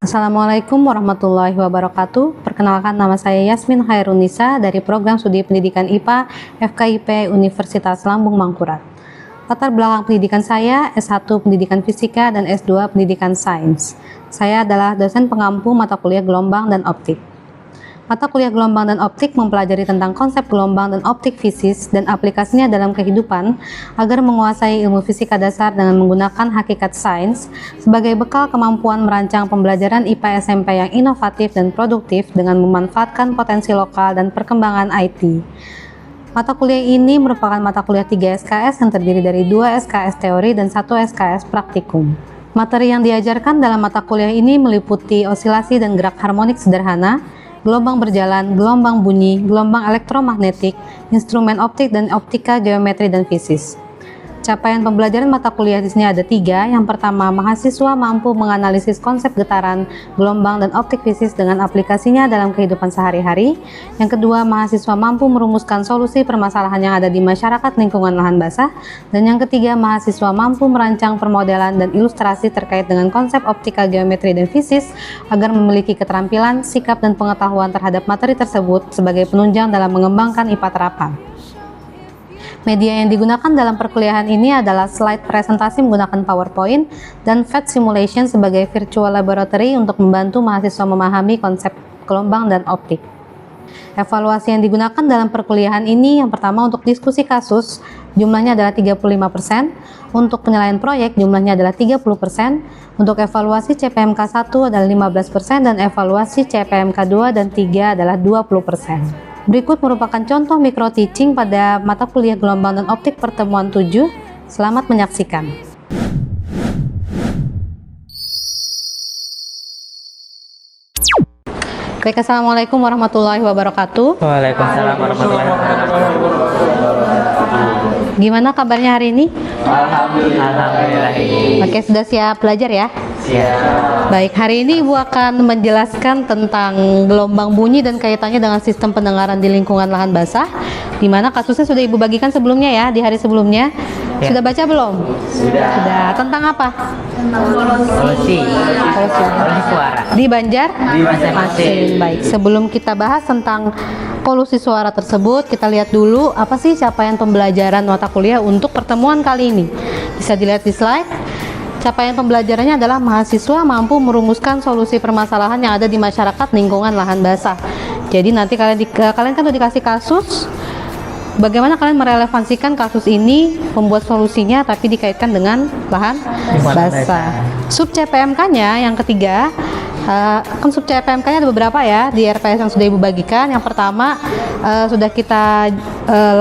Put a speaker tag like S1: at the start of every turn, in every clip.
S1: Assalamualaikum warahmatullahi wabarakatuh. Perkenalkan, nama saya Yasmin Khairunisa dari Program Studi Pendidikan IPA FKIP Universitas Lambung Mangkurat. Latar belakang pendidikan saya S1 Pendidikan Fisika dan S2 Pendidikan Sains. Saya adalah dosen pengampu mata kuliah gelombang dan optik. Mata kuliah gelombang dan optik mempelajari tentang konsep gelombang dan optik fisis dan aplikasinya dalam kehidupan agar menguasai ilmu fisika dasar dengan menggunakan hakikat sains sebagai bekal kemampuan merancang pembelajaran IPA SMP yang inovatif dan produktif dengan memanfaatkan potensi lokal dan perkembangan IT. Mata kuliah ini merupakan mata kuliah 3 SKS yang terdiri dari 2 SKS teori dan 1 SKS praktikum. Materi yang diajarkan dalam mata kuliah ini meliputi osilasi dan gerak harmonik sederhana, gelombang berjalan, gelombang bunyi, gelombang elektromagnetik, instrumen optik dan optika geometri dan fisis. Capaian pembelajaran mata kuliah di sini ada 3. Yang pertama, mahasiswa mampu menganalisis konsep getaran, gelombang dan optik fisis dengan aplikasinya dalam kehidupan sehari-hari. Yang kedua, mahasiswa mampu merumuskan solusi permasalahan yang ada di masyarakat lingkungan lahan basah. Dan yang ketiga, mahasiswa mampu merancang permodelan dan ilustrasi terkait dengan konsep optika geometri dan fisis agar memiliki keterampilan, sikap dan pengetahuan terhadap materi tersebut sebagai penunjang dalam mengembangkan IPA terapan. Media yang digunakan dalam perkuliahan ini adalah slide presentasi menggunakan PowerPoint dan PhET simulation sebagai virtual laboratory untuk membantu mahasiswa memahami konsep gelombang dan optik. Evaluasi yang digunakan dalam perkuliahan ini yang pertama untuk diskusi kasus jumlahnya adalah 35%, untuk penilaian proyek jumlahnya adalah 30%, untuk evaluasi CPMK 1 adalah 15% dan evaluasi CPMK 2 dan 3 adalah 20%. Berikut merupakan contoh micro teaching pada mata kuliah gelombang dan optik pertemuan 7. Selamat menyaksikan. Baik, assalamualaikum warahmatullahi wabarakatuh.
S2: Waalaikumsalam warahmatullahi wabarakatuh.
S1: Gimana kabarnya hari ini?
S2: Alhamdulillah.
S1: Oke, sudah siap belajar ya?
S2: Siap.
S1: Baik, hari ini Ibu akan menjelaskan tentang gelombang bunyi dan kaitannya dengan sistem pendengaran di lingkungan lahan basah, di mana kasusnya sudah Ibu bagikan sebelumnya ya, di hari sebelumnya.
S2: Ya.
S1: Sudah baca belum? Sudah. Tentang apa?
S2: Polusi suara
S1: Di Banjar?
S2: di masing-masing.
S1: Baik, sebelum kita bahas tentang polusi suara tersebut, kita lihat dulu apa sih capaian pembelajaran mata kuliah untuk pertemuan kali ini. Bisa dilihat di slide. Capaian pembelajarannya adalah mahasiswa mampu merumuskan solusi permasalahan yang ada di masyarakat lingkungan lahan basah. Jadi nanti kalian kan udah dikasih kasus, bagaimana kalian merelevansikan kasus ini, membuat solusinya tapi dikaitkan dengan lahan basah. Sub CPMK-nya yang ketiga, kan sub CPMK-nya ada beberapa ya di RPS yang sudah Ibu bagikan. Yang pertama sudah kita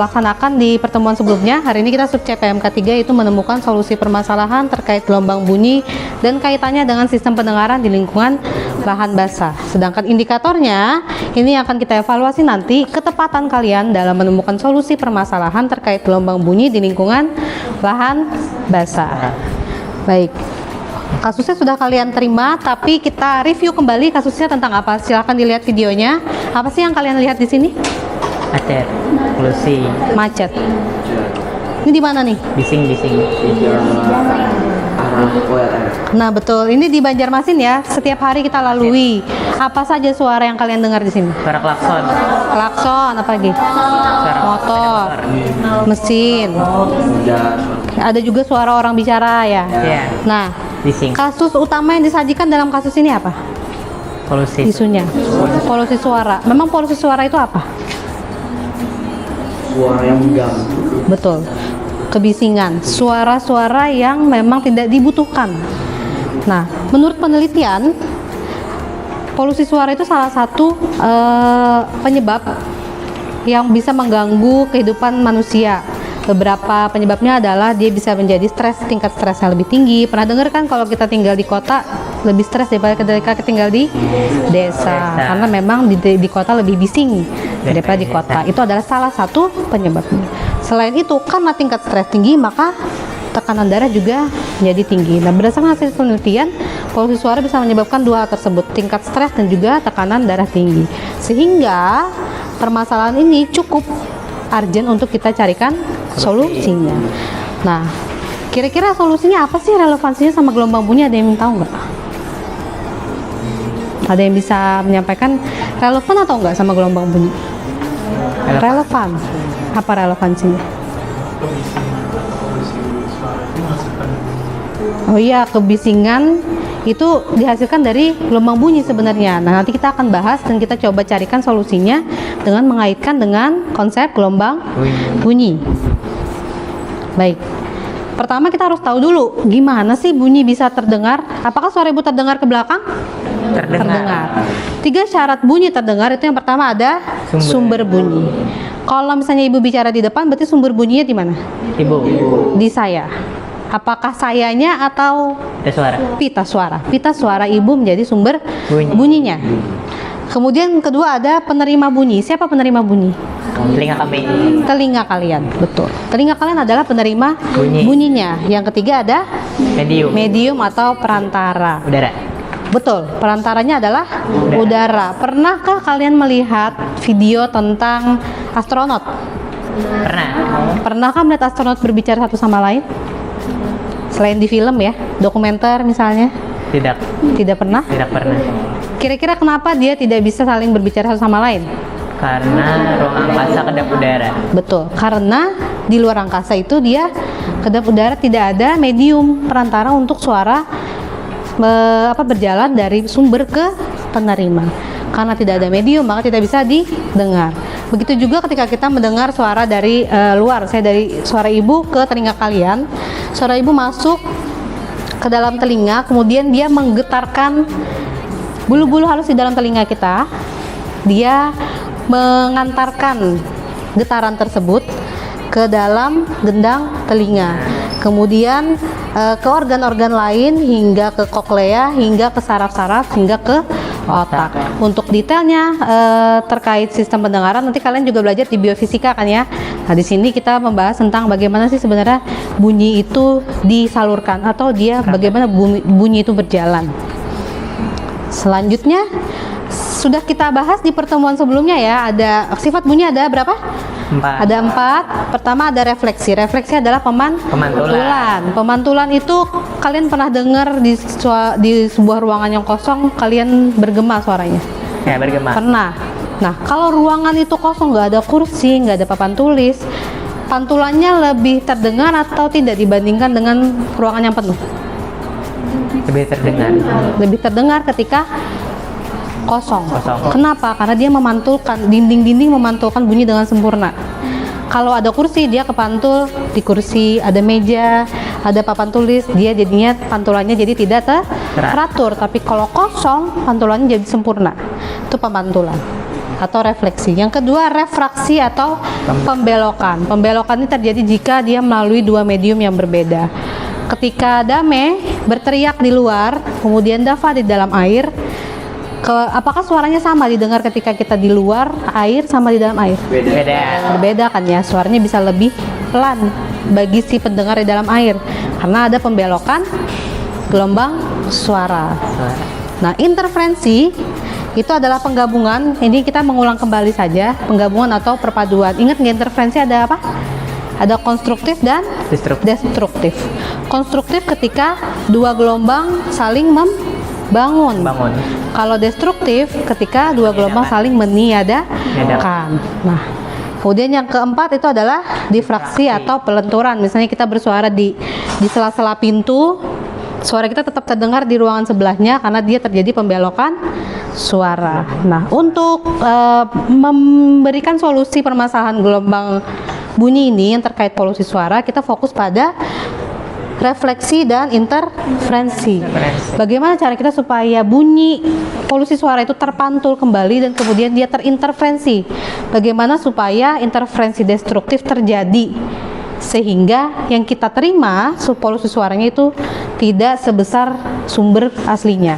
S1: laksanakan di pertemuan sebelumnya. Hari ini kita sub CPMK 3 itu menemukan solusi permasalahan terkait gelombang bunyi dan kaitannya dengan sistem pendengaran di lingkungan lahan basah. Sedangkan indikatornya ini akan kita evaluasi nanti ketepatan kalian dalam menemukan solusi permasalahan terkait gelombang bunyi di lingkungan lahan basah. Baik. Kasusnya sudah kalian terima, tapi kita review kembali kasusnya tentang apa. Silahkan dilihat videonya. Apa sih yang kalian lihat di sini?
S2: Macet, polusi,
S1: Macet. Ini di mana nih?
S2: bising.
S1: Nah, betul. Ini di Banjarmasin ya. Setiap hari kita lalui. Apa saja suara yang kalian dengar di sini?
S2: Suara klakson,
S1: Klakson, apa lagi?
S2: suara
S1: Motor, mesin. Ada juga suara orang bicara ya.
S2: ya,
S1: Nah,
S2: bising,
S1: kasus utama yang disajikan dalam kasus ini apa?
S2: polusi,
S1: Isunya polusi suara. Memang polusi suara itu apa?
S3: Suara yang mengganggu.
S1: Betul, kebisingan, suara-suara yang memang tidak dibutuhkan. Nah, menurut penelitian, polusi suara itu salah satu penyebab yang bisa mengganggu kehidupan manusia. Beberapa penyebabnya adalah dia bisa menjadi tingkat stresnya lebih tinggi. Pernah dengar kan kalau kita tinggal di kota lebih stres daripada ketika tinggal di desa. Karena memang di kota lebih bising daripada di kota. Itu adalah salah satu penyebabnya. Selain itu, karena tingkat stres tinggi, maka tekanan darah juga menjadi tinggi. Nah, berdasarkan hasil penelitian, polusi suara bisa menyebabkan dua hal tersebut, tingkat stres dan juga tekanan darah tinggi. Sehingga permasalahan ini cukup urgent untuk kita carikan solusinya. Nah, kira-kira solusinya apa sih, relevansinya sama gelombang bunyi? Ada yang tahu nggak? Ada yang bisa menyampaikan relevan atau enggak sama gelombang bunyi? Relevan. Apa relevansinya? Oh iya, kebisingan itu dihasilkan dari gelombang bunyi sebenarnya. Nah, nanti kita akan bahas dan kita coba carikan solusinya dengan mengaitkan dengan konsep gelombang bunyi. Baik. Pertama kita harus tahu dulu gimana sih bunyi bisa terdengar. Apakah suara ibu terdengar ke belakang? Terdengar. 3 syarat bunyi terdengar itu, yang pertama ada sumber bunyi. Kalau misalnya ibu bicara di depan, berarti sumber bunyinya di mana?
S2: Ibu.
S1: Di saya. Apakah sayanya atau
S2: Ada suara.
S1: pita suara? Pita suara ibu menjadi sumber bunyinya. Kemudian kedua ada penerima bunyi. Siapa penerima bunyi?
S2: Telinga kami.
S1: Telinga kalian, betul. Telinga kalian adalah penerima bunyinya. Yang ketiga ada medium atau perantara.
S2: Udara.
S1: Betul, perantaranya adalah udara. Pernahkah kalian melihat video tentang astronot?
S2: Pernah.
S1: Pernahkah melihat astronot berbicara satu sama lain? Selain di film ya, dokumenter misalnya?
S2: Tidak.
S1: Tidak pernah?
S2: Tidak pernah.
S1: Kira-kira kenapa dia tidak bisa saling berbicara satu sama lain?
S2: Karena ruang angkasa kedap udara.
S1: Betul, karena di luar angkasa itu dia kedap udara, tidak ada medium perantara untuk suara berjalan dari sumber ke penerima. Karena tidak ada medium, maka tidak bisa didengar. Begitu juga ketika kita mendengar suara dari luar, dari suara ibu ke telinga kalian. Suara ibu masuk ke dalam telinga, kemudian dia menggetarkan bulu-bulu halus di dalam telinga kita. Dia mengantarkan getaran tersebut ke dalam gendang telinga, kemudian ke organ-organ lain, hingga ke koklea, hingga ke saraf-saraf, hingga ke otak. Untuk detailnya terkait sistem pendengaran nanti kalian juga belajar di biofisika kan ya. Nah, di sini kita membahas tentang bagaimana sih sebenarnya bunyi itu disalurkan, atau dia bagaimana bunyi itu berjalan. Selanjutnya sudah kita bahas di pertemuan sebelumnya ya, ada sifat bunyi ada berapa?
S2: 4.
S1: Ada 4. Pertama ada refleksi. Refleksi adalah pemantulan. Pemantulan itu kalian pernah dengar di sebuah ruangan yang kosong, kalian bergema suaranya?
S2: Ya, bergema.
S1: Pernah. Nah, kalau ruangan itu kosong, nggak ada kursi, nggak ada papan tulis, pantulannya lebih terdengar atau tidak dibandingkan dengan ruangan yang penuh?
S2: Lebih terdengar.
S1: Lebih terdengar ketika kosong.
S2: Kosong.
S1: Kenapa? Karena dia memantulkan, dinding-dinding memantulkan bunyi dengan sempurna. Kalau ada kursi, dia kepantul di kursi. Ada meja, ada papan tulis, dia jadinya pantulannya jadi tidak teratur. Tapi kalau kosong, pantulannya jadi sempurna. Itu pemantulan atau refleksi. Yang kedua, refraksi atau pembelokan. Pembelokan ini terjadi jika dia melalui dua medium yang berbeda. Ketika Dame berteriak di luar, kemudian Dava di dalam air, apakah suaranya sama didengar ketika kita di luar air sama di dalam air?
S2: Beda.
S1: Berbeda kan ya, suaranya bisa lebih pelan bagi si pendengar di dalam air karena ada pembelokan gelombang suara. Nah, interferensi itu adalah penggabungan. Ini kita mengulang kembali saja, penggabungan atau perpaduan. Ingat nggak, interferensi ada apa? Ada konstruktif dan destruktif. Konstruktif ketika dua gelombang saling membangun. Kalau destruktif ketika dua gelombang saling meniadakan. Nah, kemudian yang keempat itu adalah difraksi atau pelenturan. Misalnya kita bersuara di sela-sela pintu, suara kita tetap terdengar di ruangan sebelahnya karena dia terjadi pembelokan suara. Nah, untuk memberikan solusi permasalahan gelombang bunyi ini yang terkait polusi suara, kita fokus pada refleksi dan interferensi. Bagaimana cara kita supaya bunyi polusi suara itu terpantul kembali dan kemudian dia terinterferensi? Bagaimana supaya interferensi destruktif terjadi sehingga yang kita terima polusi suaranya itu tidak sebesar sumber aslinya?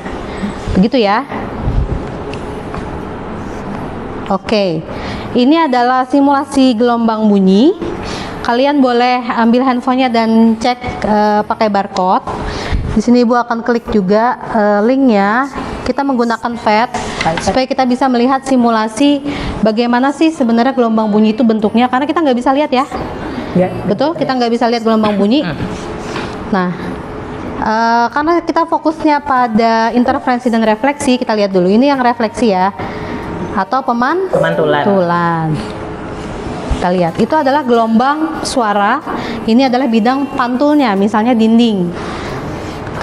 S1: Begitu ya. Oke, ini adalah simulasi gelombang bunyi. kalian boleh ambil handphonenya dan cek pakai barcode. Di sini Ibu akan klik juga linknya. Kita menggunakan FET supaya kita bisa melihat simulasi bagaimana sih sebenarnya gelombang bunyi itu bentuknya, karena kita nggak bisa lihat ya.
S2: Ya.
S1: Betul, kita nggak bisa lihat gelombang bunyi. Nah, karena kita fokusnya pada interferensi dan refleksi, kita lihat dulu. Ini yang refleksi ya, atau pemantulan. Kita lihat, itu adalah gelombang suara. Ini adalah bidang pantulnya, misalnya dinding.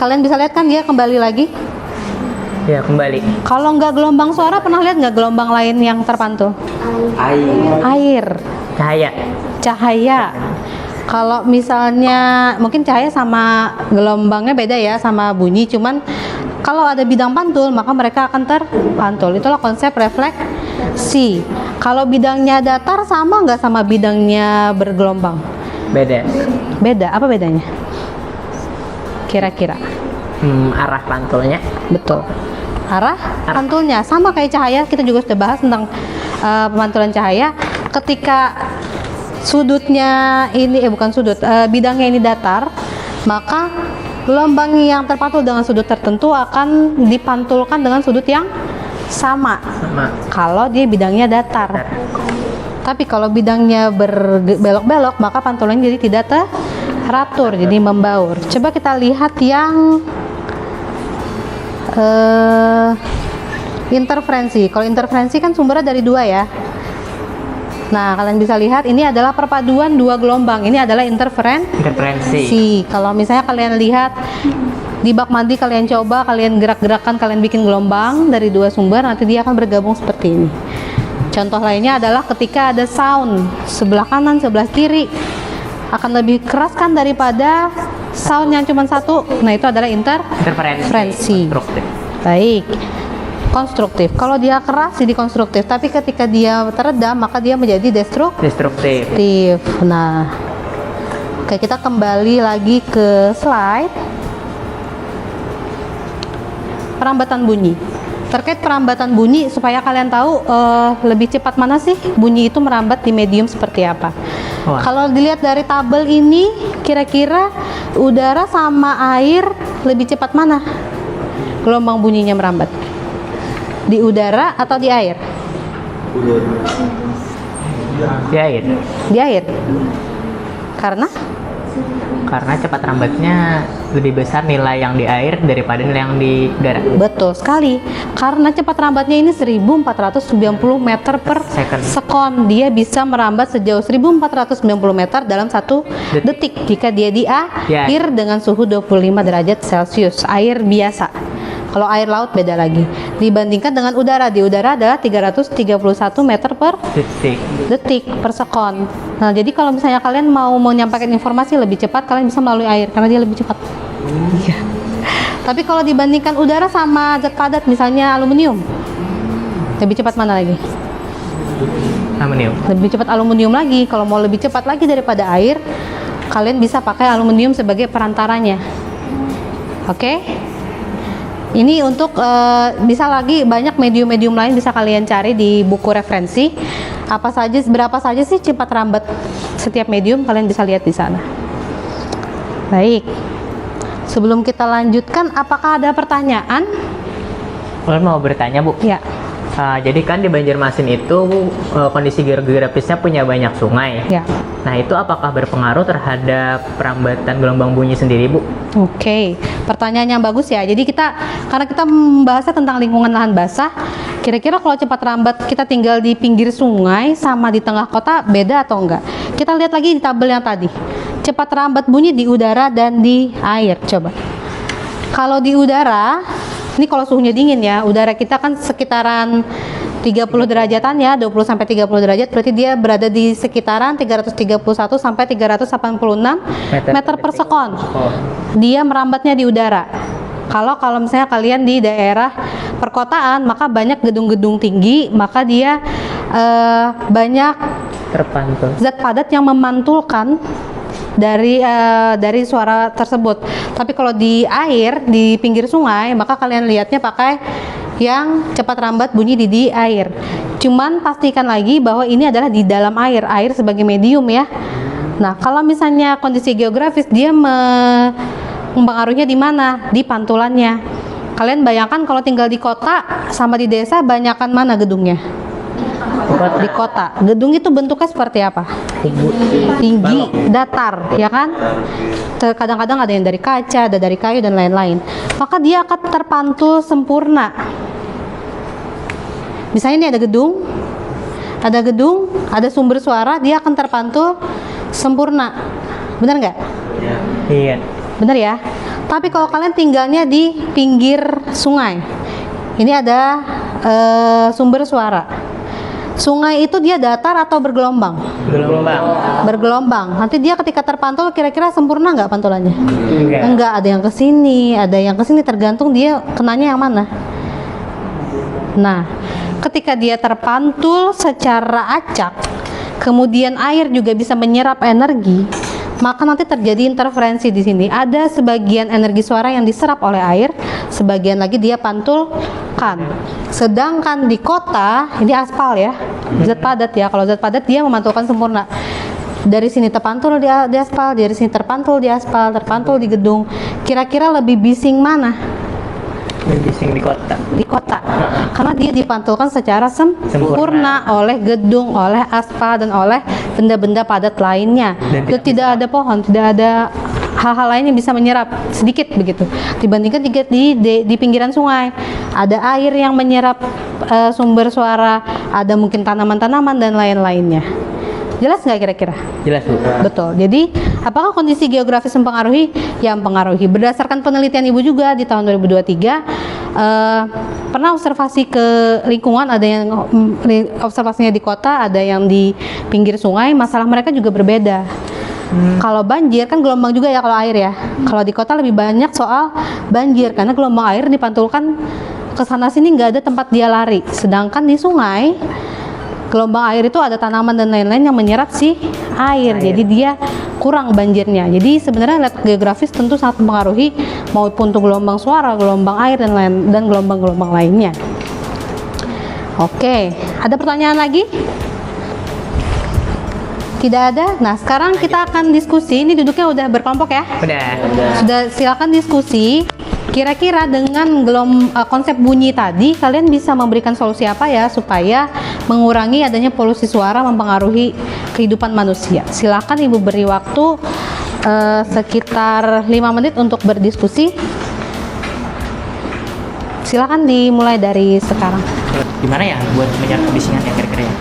S1: Kalian bisa lihat kan dia kembali lagi?
S2: Ya, kembali.
S1: Kalau nggak gelombang suara, pernah lihat nggak gelombang lain yang terpantul? Air. Cahaya. Kalau misalnya mungkin cahaya sama gelombangnya beda ya sama bunyi, cuman kalau ada bidang pantul maka mereka akan terpantul. Itulah konsep refleksi. Kalau bidangnya datar sama nggak sama bidangnya bergelombang? Beda. Apa bedanya? Kira-kira?
S2: Arah pantulnya.
S1: Betul. Arah pantulnya sama kayak cahaya. Kita juga sudah bahas tentang pemantulan cahaya. Ketika sudutnya ini bidangnya ini datar, maka gelombang yang terpantul dengan sudut tertentu akan dipantulkan dengan sudut yang sama. Kalau dia bidangnya datar. Tapi kalau bidangnya berbelok-belok, maka pantulannya jadi tidak teratur, jadi membaur. Coba kita lihat yang interferensi. Kalau interferensi kan sumbernya dari dua ya. Nah, kalian bisa lihat ini adalah perpaduan dua gelombang. Ini adalah interferensi. Kalau misalnya kalian lihat di bak mandi, kalian coba, kalian gerak-gerakan, kalian bikin gelombang dari dua sumber, nanti dia akan bergabung seperti ini. Contoh lainnya adalah ketika ada sound sebelah kanan, sebelah kiri akan lebih keras kan daripada sound yang cuma satu. Nah, itu adalah interferensi. Baik. Konstruktif. Kalau dia keras jadi konstruktif, tapi ketika dia teredam maka dia menjadi destruktif. Nah, oke, kita kembali lagi ke slide. Perambatan bunyi. Terkait perambatan bunyi, supaya kalian tahu lebih cepat mana sih bunyi itu merambat di medium seperti apa. Kalau dilihat dari tabel ini, kira-kira udara sama air lebih cepat mana gelombang bunyinya merambat? Di udara atau di air? Di air. Karena
S2: cepat rambatnya lebih besar nilai yang di air daripada nilai yang di udara.
S1: Betul sekali. Karena cepat rambatnya ini 1490 meter per sekon. Dia bisa merambat sejauh 1490 meter dalam 1 detik jika dia di air dengan suhu 25 derajat Celcius. Air biasa. Kalau air laut beda lagi. Dibandingkan dengan udara, di udara adalah 331 meter per detik per sekon. Nah, jadi kalau misalnya kalian mau menyampaikan informasi lebih cepat, kalian bisa melalui air karena dia lebih cepat. Iya. Tapi kalau dibandingkan udara sama zat padat, misalnya aluminium, lebih cepat mana lagi?
S2: Aluminium. Lebih
S1: cepat aluminium lagi. Kalau mau lebih cepat lagi daripada air, kalian bisa pakai aluminium sebagai perantaranya. Oke? Ini untuk bisa lagi banyak medium-medium lain bisa kalian cari di buku referensi. Berapa saja sih cepat rambat setiap medium, kalian bisa lihat di sana. Baik. Sebelum kita lanjutkan, apakah ada pertanyaan?
S2: Kalian mau bertanya, Bu?
S1: Ya.
S2: Jadi kan di Banjarmasin itu kondisi geografisnya punya banyak sungai.
S1: Ya.
S2: Nah, itu apakah berpengaruh terhadap perambatan gelombang bunyi sendiri, Bu?
S1: Oke, pertanyaan yang bagus ya. Jadi karena kita membahasnya tentang lingkungan lahan basah, kira-kira kalau cepat rambat kita tinggal di pinggir sungai sama di tengah kota beda atau enggak? Kita lihat lagi di tabel yang tadi. Cepat rambat bunyi di udara dan di air. Coba. Kalau di udara, ini kalau suhunya dingin ya, udara kita kan sekitaran 30 derajatan ya, 20 sampai 30 derajat, berarti dia berada di sekitaran 331 sampai 386 meter per sekon. Dia merambatnya di udara. Kalau misalnya kalian di daerah perkotaan, maka banyak gedung-gedung tinggi, maka dia banyak
S2: terpantul
S1: zat padat yang memantulkan dari suara tersebut. Tapi kalau di air, di pinggir sungai, maka kalian lihatnya pakai yang cepat rambat bunyi di air. Cuman pastikan lagi bahwa ini adalah di dalam air sebagai medium ya. Nah, kalau misalnya kondisi geografis dia mempengaruhinya di mana? Di pantulannya. Kalian bayangkan kalau tinggal di kota sama di desa, banyakan mana gedungnya? Di kota. Gedung itu bentuknya seperti apa? Tinggi, datar, ya kan? Kadang-kadang ada yang dari kaca, ada dari kayu dan lain-lain. Maka dia akan terpantul sempurna. Misalnya ini ada gedung, ada sumber suara, dia akan terpantul sempurna. Benar nggak?
S2: Iya.
S1: Benar ya? Tapi kalau kalian tinggalnya di pinggir sungai, ini ada sumber suara. Sungai itu dia datar atau bergelombang? Bergelombang. Nanti dia ketika terpantul kira-kira sempurna nggak pantulannya? Enggak, ada yang ke sini, ada yang ke sini, tergantung dia kenanya yang mana. Nah, ketika dia terpantul secara acak, kemudian air juga bisa menyerap energi, maka nanti terjadi interferensi di sini. Ada sebagian energi suara yang diserap oleh air, sebagian lagi dia pantulkan. Sedangkan di kota, ini aspal ya, zat padat ya. Kalau zat padat dia memantulkan sempurna. Dari sini terpantul di aspal, dari sini terpantul di aspal, terpantul di gedung. Kira-kira lebih bising mana?
S2: Bising di kota.
S1: Di kota. Karena dia dipantulkan secara sempurna oleh gedung, oleh aspal, dan oleh benda-benda padat lainnya. Dan tidak ada pohon, tidak ada hal-hal lain yang bisa menyerap, sedikit begitu. Dibandingkan di pinggiran sungai, ada air yang menyerap sumber suara, ada mungkin tanaman-tanaman dan lain-lainnya. Jelas nggak kira-kira?
S2: Jelas, Bu.
S1: Betul. Jadi, apakah kondisi geografis mempengaruhi? Ya, mempengaruhi. Berdasarkan penelitian Ibu juga di tahun 2023, pernah observasi ke lingkungan, ada yang observasinya di kota, ada yang di pinggir sungai, masalah mereka juga berbeda. Kalau banjir kan gelombang juga ya kalau air ya. Kalau di kota lebih banyak soal banjir karena gelombang air dipantulkan ke sana sini, nggak ada tempat dia lari. Sedangkan di sungai gelombang air itu ada tanaman dan lain-lain yang menyerap si air. Jadi dia kurang banjirnya. Jadi sebenarnya letak geografis tentu sangat mempengaruhi maupun untuk gelombang suara, gelombang air dan gelombang-gelombang lainnya. Oke, ada pertanyaan lagi? Tidak ada. Nah, sekarang kita akan diskusi. Ini duduknya udah berkelompok ya? Sudah, silakan diskusi. Kira-kira dengan konsep bunyi tadi, kalian bisa memberikan solusi apa ya supaya mengurangi adanya polusi suara mempengaruhi kehidupan manusia. Silakan Ibu beri waktu sekitar 5 menit untuk berdiskusi. Silakan dimulai dari sekarang.
S2: Gimana ya buat menyerap kebisingan ya kira-kira ya?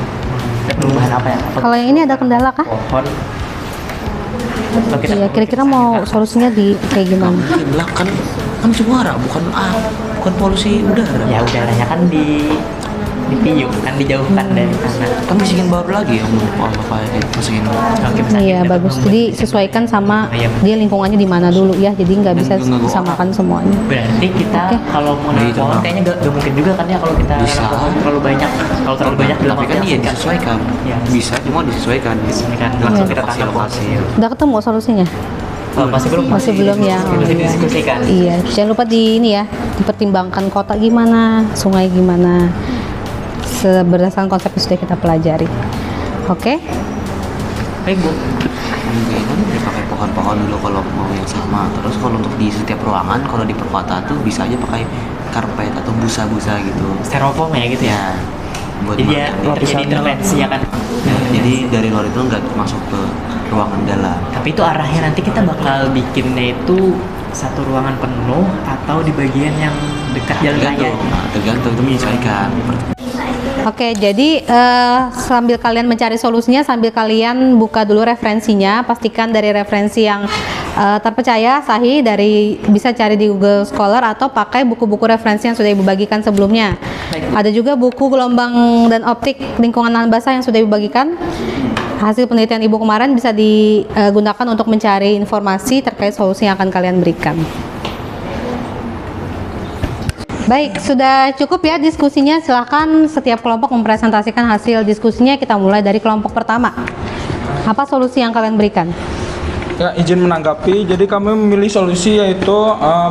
S2: Perubahan apa ya?
S1: Kalau yang ini ada kendala kah?
S2: Pohon.
S1: Iya, kira-kira mau solusinya di kayak gimana?
S3: Lah kan suara bukan polusi udara.
S2: Ya udaranya kan ditiup kan, dijauhkan dari sana.
S3: Kan bisikin baru lagi yang mau apa masukin.
S2: Oke,
S1: Iya, bagus. Jadi sesuaikan sama dia lingkungannya di mana dulu ya. Jadi nggak bisa disamakan semuanya.
S2: Berarti kita kalau mau nanam pohon kayaknya nggak mungkin juga kan ya kalau kita
S3: bisa
S2: pohon terlalu banyak. Kalau terlalu banyak
S3: tapi kan iya disesuaikan.
S2: Ya.
S3: Bisa cuma disesuaikan.
S2: Langsung kita tanam
S3: lokasi.
S1: Udah ketemu solusinya? Masih belum ya.
S2: Masih didiskusikan.
S1: Iya, jangan lupa dipertimbangkan kota gimana, sungai gimana, berdasarkan konsep yang sudah kita pelajari. Oke?
S2: Baik, Bu.
S3: Kemungkinan pakai pohon-pohon dulu kalau mau yang sama. Terus kalau untuk di setiap ruangan, kalau di perkotaan tuh bisa aja pakai karpet atau busa-busa gitu.
S2: Styrofoam ya gitu ya.
S3: Buat
S2: jadi ya jadi intervensi ya kan.
S3: Jadi dari luar itu nggak masuk ke ruangan dalam.
S2: Tapi itu arahnya nanti kita bakal bikinnya itu satu ruangan penuh atau di bagian yang dekat jalan raya.
S3: Tergantung itu menyesuaikan.
S1: Oke, jadi sambil kalian mencari solusinya, sambil kalian buka dulu referensinya, pastikan dari referensi yang terpercaya, sahih, bisa cari di Google Scholar atau pakai buku-buku referensi yang sudah Ibu bagikan sebelumnya. Ada juga buku gelombang dan optik lingkungan lahan basah yang sudah Ibu bagikan. Hasil penelitian Ibu kemarin bisa digunakan untuk mencari informasi terkait solusi yang akan kalian berikan. Baik, sudah cukup ya diskusinya. Silahkan setiap kelompok mempresentasikan hasil diskusinya. Kita mulai dari kelompok pertama. Apa solusi yang kalian berikan?
S4: Ya, izin menanggapi. Jadi kami memilih solusi yaitu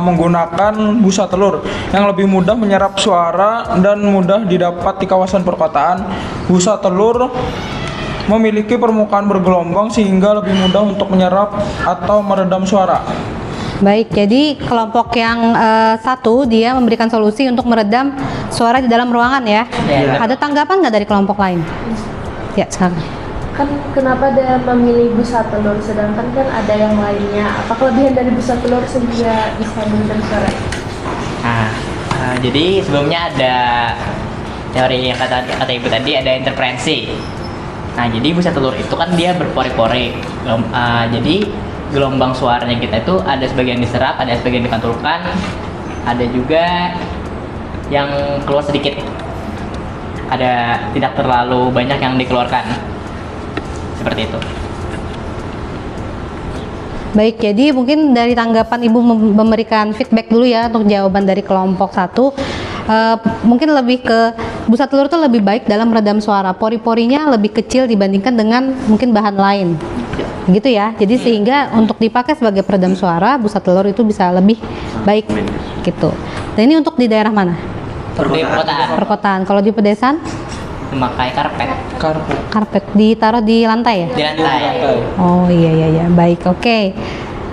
S4: menggunakan busa telur yang lebih mudah menyerap suara dan mudah didapat di kawasan perkotaan. Busa telur memiliki permukaan bergelombang sehingga lebih mudah untuk menyerap atau meredam suara.
S1: Baik, jadi kelompok yang satu dia memberikan solusi untuk meredam suara di dalam ruangan ya.
S2: Iya.
S1: Ada tanggapan nggak dari kelompok lain? Ya, sekarang.
S5: Kan kenapa dia memilih busa telur sedangkan kan ada yang lainnya? Apa kelebihan dari busa telur sehingga bisa meredam suara?
S2: Jadi sebelumnya ada teori yang kata ibu tadi, ada interferensi. Nah, jadi busa telur itu kan dia berpori-pori. Jadi gelombang suaranya kita itu ada sebagian diserap, ada sebagian dipantulkan, ada juga yang keluar sedikit. Ada tidak terlalu banyak yang dikeluarkan. Seperti itu.
S1: Baik, jadi mungkin dari tanggapan Ibu memberikan feedback dulu ya untuk jawaban dari kelompok satu. Mungkin lebih ke busa telur itu lebih baik dalam meredam suara. Pori-porinya lebih kecil dibandingkan dengan mungkin bahan lain. Gitu ya. Jadi sehingga untuk dipakai sebagai peredam suara, busa telur itu bisa lebih baik gitu. Dan ini untuk di daerah mana?
S2: Di perkotaan.
S1: Perkotaan. Kalau di pedesaan?
S2: Memakai karpet
S1: Karpet ditaruh di lantai ya?
S2: di lantai.
S1: Oh iya, baik, oke.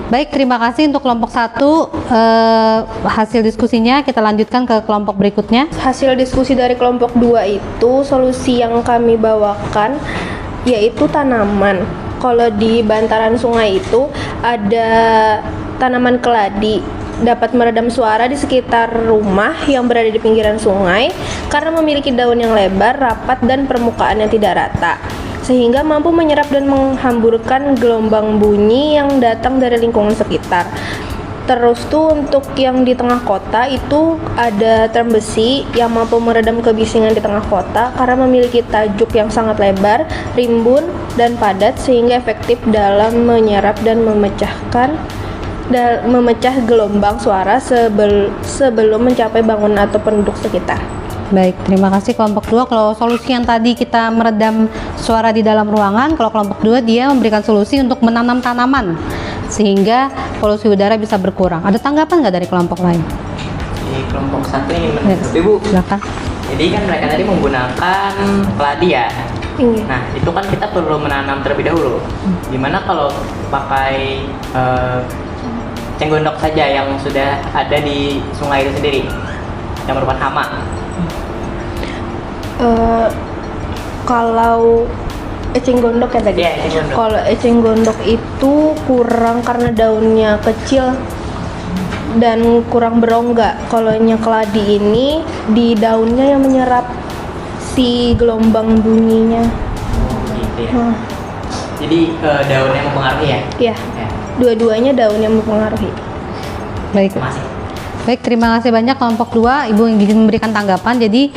S1: Baik, terima kasih untuk kelompok satu. Hasil diskusinya kita lanjutkan ke kelompok berikutnya.
S5: Hasil diskusi dari kelompok 2 itu solusi yang kami bawakan yaitu tanaman. Kalau di bantaran sungai itu ada tanaman keladi, dapat meredam suara di sekitar rumah yang berada di pinggiran sungai karena memiliki daun yang lebar, rapat, dan permukaan yang tidak rata, sehingga mampu menyerap dan menghamburkan gelombang bunyi yang datang dari lingkungan sekitar. Terus tuh untuk yang di tengah kota itu ada term besi yang mampu meredam kebisingan di tengah kota karena memiliki tajuk yang sangat lebar, rimbun, dan padat sehingga efektif dalam menyerap dan memecah gelombang suara sebelum mencapai bangunan atau penduduk sekitar.
S1: Baik, terima kasih kelompok 2. Kalau solusi yang tadi kita meredam suara di dalam ruangan, kalau kelompok 2 dia memberikan solusi untuk menanam tanaman sehingga polusi udara bisa berkurang. Ada tanggapan nggak dari kelompok lain?
S2: Di kelompok satu ini
S1: Ya,
S2: Ibu.
S1: silakan.
S2: Jadi kan mereka tadi menggunakan keladi ya.
S5: Iya.
S2: Nah, itu kan kita perlu menanam terlebih dahulu. Gimana kalau pakai cenggondok saja yang sudah ada di sungai itu sendiri, yang merupakan hama?
S5: Kalau eceng gondok ya tadi.
S2: Iya, eceng gondok.
S5: Kalau eceng gondok itu kurang karena daunnya kecil dan kurang berongga. Kalau yang keladi ini di daunnya yang menyerap si gelombang bunyinya.
S2: Gitu ya. Jadi daunnya mempengaruhi ya?
S5: Iya,
S2: Ya.
S5: dua-duanya daun yang mempengaruhi.
S1: Baik.
S2: Masih.
S1: Baik, terima kasih banyak kelompok 2. Ibu ingin memberikan tanggapan. Jadi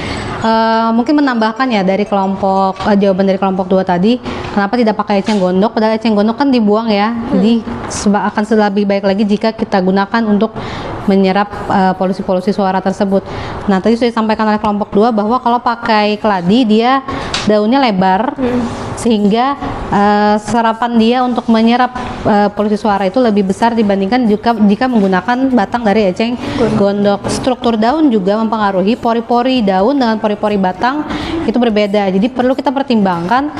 S1: mungkin menambahkan ya dari kelompok jawaban dari kelompok 2 tadi, kenapa tidak pakai eceng gondok? Padahal eceng gondok kan dibuang ya. Jadi akan lebih baik lagi jika kita gunakan untuk menyerap polusi-polusi suara tersebut. Nah, tadi sudah disampaikan oleh kelompok 2 bahwa kalau pakai keladi dia daunnya lebar sehingga serapan dia untuk menyerap polusi suara itu lebih besar dibandingkan jika menggunakan batang dari eceng gondok. Struktur daun juga mempengaruhi, pori-pori daun dengan pori-pori batang itu berbeda. Jadi perlu kita pertimbangkan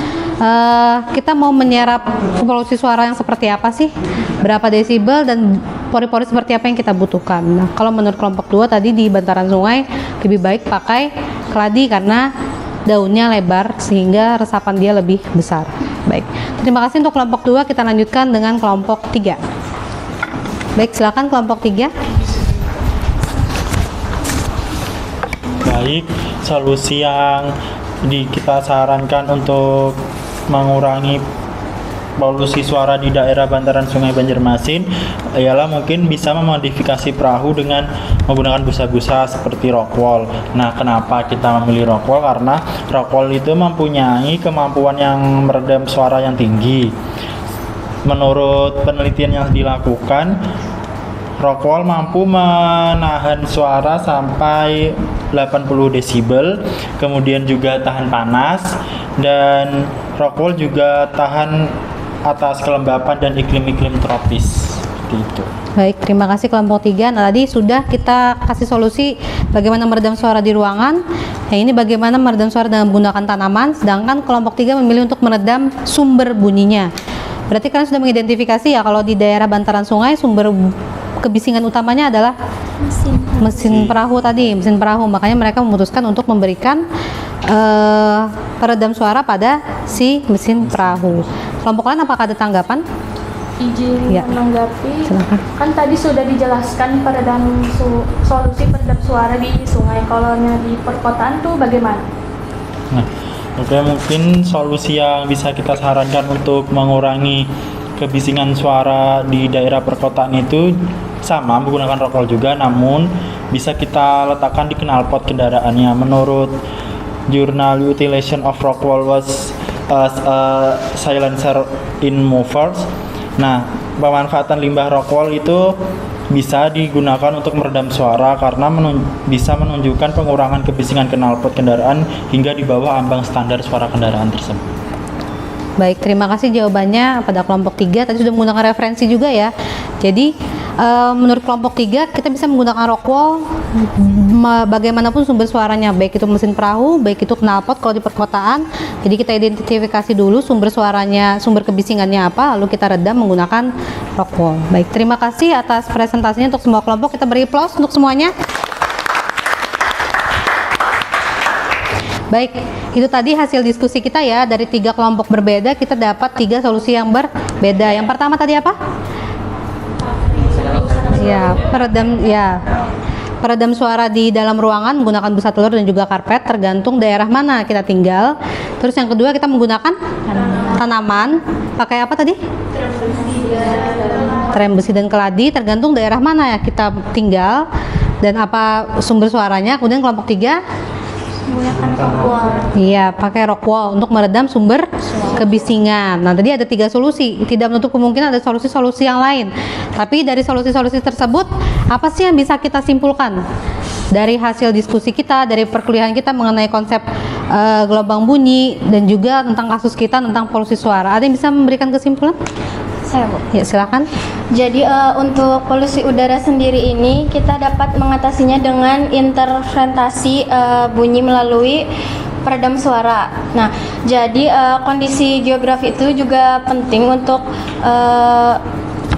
S1: kita mau menyerap polusi suara yang seperti apa sih, berapa desibel dan pori-pori seperti apa yang kita butuhkan. Nah, kalau menurut kelompok 2 tadi di bantaran sungai lebih baik pakai keladi karena daunnya lebar sehingga resapan dia lebih besar. Baik, terima kasih untuk kelompok 2. Kita lanjutkan dengan kelompok 3. Baik, silakan kelompok 3.
S6: Baik, solusi yang kita sarankan untuk mengurangi polusi suara di daerah bantaran Sungai Banjarmasin ialah mungkin bisa memodifikasi perahu dengan menggunakan busa-busa seperti rockwool. Nah, kenapa kita memilih rockwool? Karena rockwool itu mempunyai kemampuan yang meredam suara yang tinggi. Menurut penelitian yang dilakukan, rockwool mampu menahan suara sampai 80 desibel, kemudian juga tahan panas, dan rockwool juga tahan atas kelembapan dan iklim-iklim tropis seperti itu.
S1: Baik, terima kasih kelompok 3. Nah, tadi sudah kita kasih solusi bagaimana meredam suara di ruangan. Nah, ini bagaimana meredam suara dengan menggunakan tanaman, sedangkan kelompok 3 memilih untuk meredam sumber bunyinya. Berarti kalian sudah mengidentifikasi ya kalau di daerah bantaran sungai sumber kebisingan utamanya adalah mesin perahu tadi, mesin perahu. Makanya mereka memutuskan untuk memberikan peredam suara pada si mesin perahu. Kelompok lain apakah ada tanggapan?
S7: Izin
S1: Ya.
S7: menanggapi,
S1: Silakan.
S7: kan tadi sudah dijelaskan solusi peredam suara di sungai. Kalau di perkotaan tuh bagaimana?
S6: Nah, oke, mungkin solusi yang bisa kita sarankan untuk mengurangi kebisingan suara di daerah perkotaan itu sama menggunakan rokok juga, namun bisa kita letakkan di knalpot kendaraannya. Menurut jurnal Utilization of Rockwall was as a silencer in movers. Nah, pemanfaatan limbah rockwall itu bisa digunakan untuk meredam suara karena bisa menunjukkan pengurangan kebisingan knalpot kendaraan hingga di bawah ambang standar suara kendaraan tersebut.
S1: Baik, terima kasih jawabannya pada kelompok 3. Tadi sudah menggunakan referensi juga ya. Jadi menurut kelompok 3 kita bisa menggunakan rockwall bagaimanapun sumber suaranya, baik itu mesin perahu, baik itu knalpot kalau di perkotaan. Jadi kita identifikasi dulu sumber suaranya, sumber kebisingannya apa, lalu kita redam menggunakan rockwall. Baik, terima kasih atas presentasinya untuk semua kelompok. Kita beri aplaus untuk semuanya. Baik, itu tadi hasil diskusi kita ya. Dari 3 kelompok berbeda kita dapat 3 solusi yang berbeda. Yang pertama tadi apa? Ya, peredam suara di dalam ruangan menggunakan busa telur dan juga karpet, tergantung daerah mana kita tinggal. Terus yang kedua kita menggunakan tanaman. Pakai apa tadi? Trem besi dan keladi, tergantung daerah mana ya kita tinggal dan apa sumber suaranya. Kemudian kelompok 3
S7: Menggunakan rockwall.
S1: iya, pakai rockwall untuk meredam sumber kebisingan. Nah, tadi ada 3 solusi. Tidak menutup kemungkinan ada solusi-solusi yang lain. Tapi dari solusi-solusi tersebut, apa sih yang bisa kita simpulkan dari hasil diskusi kita, dari perkuliahan kita mengenai konsep gelombang bunyi dan juga tentang kasus kita tentang polusi suara? Ada yang bisa memberikan kesimpulan?
S5: Saya, Bu.
S1: Ya, silakan.
S5: Jadi untuk polusi udara sendiri ini kita dapat mengatasinya dengan interferensi bunyi melalui peredam suara. Nah, jadi kondisi geografi itu juga penting untuk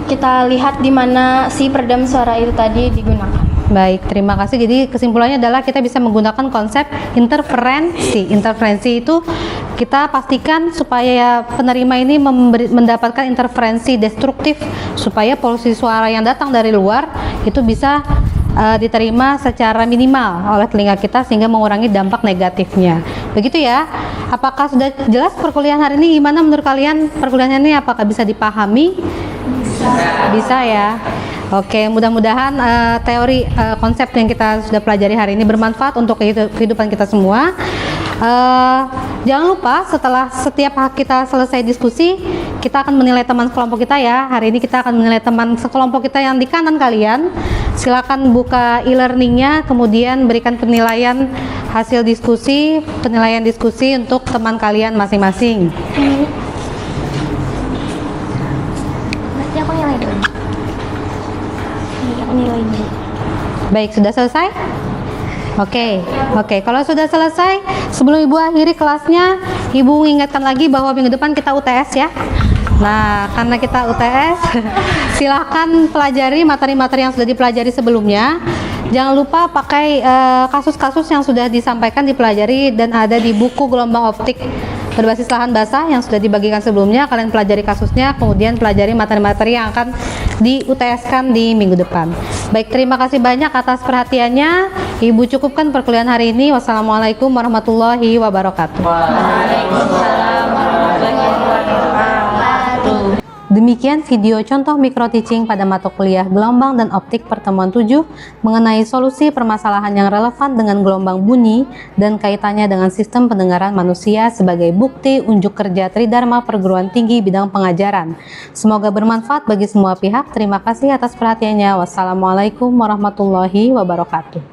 S5: kita lihat di mana si peredam suara itu tadi digunakan.
S1: Baik, terima kasih. Jadi kesimpulannya adalah kita bisa menggunakan konsep interferensi. Interferensi itu kita pastikan supaya penerima ini mendapatkan interferensi destruktif supaya polusi suara yang datang dari luar itu bisa diterima secara minimal oleh telinga kita sehingga mengurangi dampak negatifnya. Begitu ya. Apakah sudah jelas perkuliahan hari ini? Gimana menurut kalian perkuliahan ini? Apakah bisa dipahami? Bisa ya. Oke, mudah-mudahan teori konsep yang kita sudah pelajari hari ini bermanfaat untuk kehidupan kita semua. Jangan lupa setelah setiap kita selesai diskusi, kita akan menilai teman sekelompok kita ya. Hari ini kita akan menilai teman sekelompok kita yang di kanan kalian. Silakan buka e-learningnya, kemudian berikan penilaian hasil diskusi, penilaian diskusi untuk teman kalian masing-masing.
S5: Berarti aku nilai dulu. Aku nilai dulu.
S1: Baik, sudah selesai? Oke. Kalau sudah selesai, sebelum Ibu akhiri kelasnya, Ibu ingatkan lagi bahwa minggu depan kita UTS ya. Nah, karena kita UTS, silahkan pelajari materi-materi yang sudah dipelajari sebelumnya. Jangan lupa pakai kasus-kasus yang sudah disampaikan, dipelajari dan ada di buku gelombang optik berbasis lahan basah yang sudah dibagikan sebelumnya. Kalian pelajari kasusnya, kemudian pelajari materi-materi yang akan di UTS-kan di minggu depan. Baik, terima kasih banyak atas perhatiannya. Ibu cukupkan perkuliahan hari ini. Wassalamualaikum warahmatullahi wabarakatuh. Demikian video contoh micro teaching pada mata kuliah gelombang dan optik pertemuan 7 mengenai solusi permasalahan yang relevan dengan gelombang bunyi dan kaitannya dengan sistem pendengaran manusia sebagai bukti unjuk kerja Tridharma Perguruan Tinggi bidang pengajaran. Semoga bermanfaat bagi semua pihak. Terima kasih atas perhatiannya. Wassalamualaikum warahmatullahi wabarakatuh.